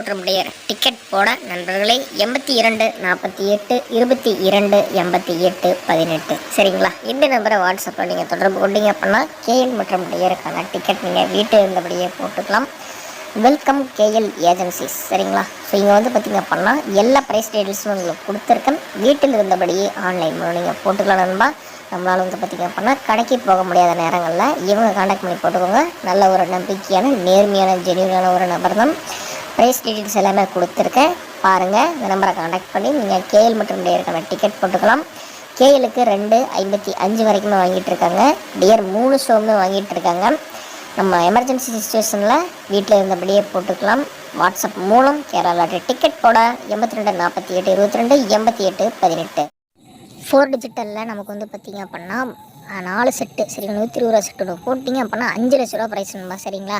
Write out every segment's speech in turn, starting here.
மற்றும் dear ticket போட நண்பர்களே 82 48 22 88 சரிங்களா. இந்த நம்பரை வாட்ஸ்அப்பில் நீங்கள் தொடர்பு கொண்டீங்க அப்படின்னா கேஎல் மற்றும் டியருக்கான டிக்கெட் நீங்கள் வீட்டில் இருந்தபடியே போட்டுக்கலாம். வெல்கம் கேஎல் ஏஜென்சிஸ் சரிங்களா. ஸோ இங்கே வந்து பார்த்திங்க அப்படின்னா எல்லா ப்ரைஸ் டீட்டெயில்ஸும் உங்களுக்கு கொடுத்துருக்கேன். வீட்டில் இருந்தபடியே ஆன்லைன் மூலம் நீங்கள் போட்டுக்கலாம் நண்பா. நம்மளால் வந்து பார்த்திங்க அப்படின்னா கடைக்கு போக முடியாத நேரங்களில் இவங்க காண்டாக்ட் பண்ணி போட்டுக்கோங்க. நல்ல ஒரு நம்பிக்கையான நேர்மையான ஜென்யூனான ஒரு நபர் தான். ப்ரைஸ் டீட்டெயில்ஸ் எல்லாமே கொடுத்துருக்கேன் பாருங்கள். இந்த நம்பரை காண்டாக்ட் பண்ணி நீங்கள் கேஎல் மற்றும் டியருக்கான டிக்கெட் போட்டுக்கலாம். கேஎலுக்கு 2.55 வரைக்குமே வாங்கிட்டு இருக்காங்க. டியர் 3 ஷோவுமே வாங்கிட்டு இருக்காங்க. நம்ம எமர்ஜென்சி சுச்சுவேஷனில் வீட்டில் இருந்தபடியே போட்டுக்கலாம். வாட்ஸ்அப் மூலம் கேரளா டிக்கெட் போட 82 48 22 88 18 4 டிஜிட்டலில் நமக்கு வந்து பார்த்திங்க அப்படின்னா 4 செட்டு சரிங்களா. 120 ரூபா செட்டு போட்டிங்க அப்படின்னா 5 லட்ச ரூபா ப்ரைஸ் நண்பா சரிங்களா.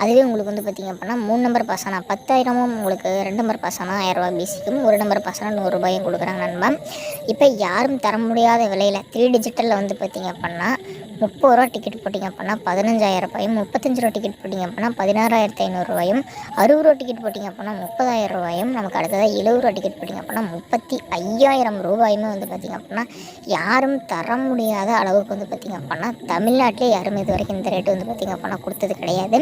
அதுவே உங்களுக்கு வந்து பார்த்திங்க அப்படின்னா 3 நம்பர் பாஸ் ஆனால் 10,000, உங்களுக்கு 2 நம்பர் பாஸ் ஆனால் 1000 ரூபா பிசிக்கும், 1 நம்பர் பாஸ் ஆனால் 100 ரூபாயும் கொடுக்குறாங்க நண்பா. இப்போ யாரும் தர முடியாத விலையில் 3 டிஜிட்டலில் வந்து பார்த்திங்க அப்படின்னா 30 ரூபா டிக்கெட் போட்டிங்க அப்படின்னா 15,000 ரூபாயும், 35 ரூபா டிக்கெட் போட்டிங்க அப்படின்னா 16,500 ரூபாயும், 60 ரூபா டிக்கெட் போட்டிங்க அப்படின்னா 30,000 ரூபாயும், நமக்கு அடுத்ததாக 70 ரூபா டிக்கெட் போட்டிங்க அப்படின்னா 35,000 ரூபாயுமே வந்து பார்த்திங்க அப்படின்னா யாரும் தர முடியாத அளவுக்கு வந்து பார்த்திங்க அப்படின்னா தமிழ்நாட்டிலே யாரும் இது வரைக்கும் இந்த ரேட்டு வந்து பார்த்திங்க அப்படின்னா கொடுத்தது கிடையாது.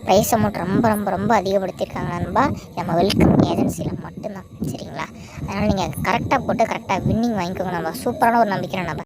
ப்ரைஸ் அமௌண்ட் ரொம்ப ரொம்ப ரொம்ப அதிகப்படுத்தியிருக்காங்க நண்பா. நம்ம வெல்கம் ஏஜென்சியில் மட்டும்தான் சரிங்களா. அதனால் நீங்கள் கரெக்டாக போட்டு கரெக்டாக வின்னிங் வாங்கிக்கோங்க நண்பா. சூப்பரான ஒரு நம்பிக்கை நண்பா.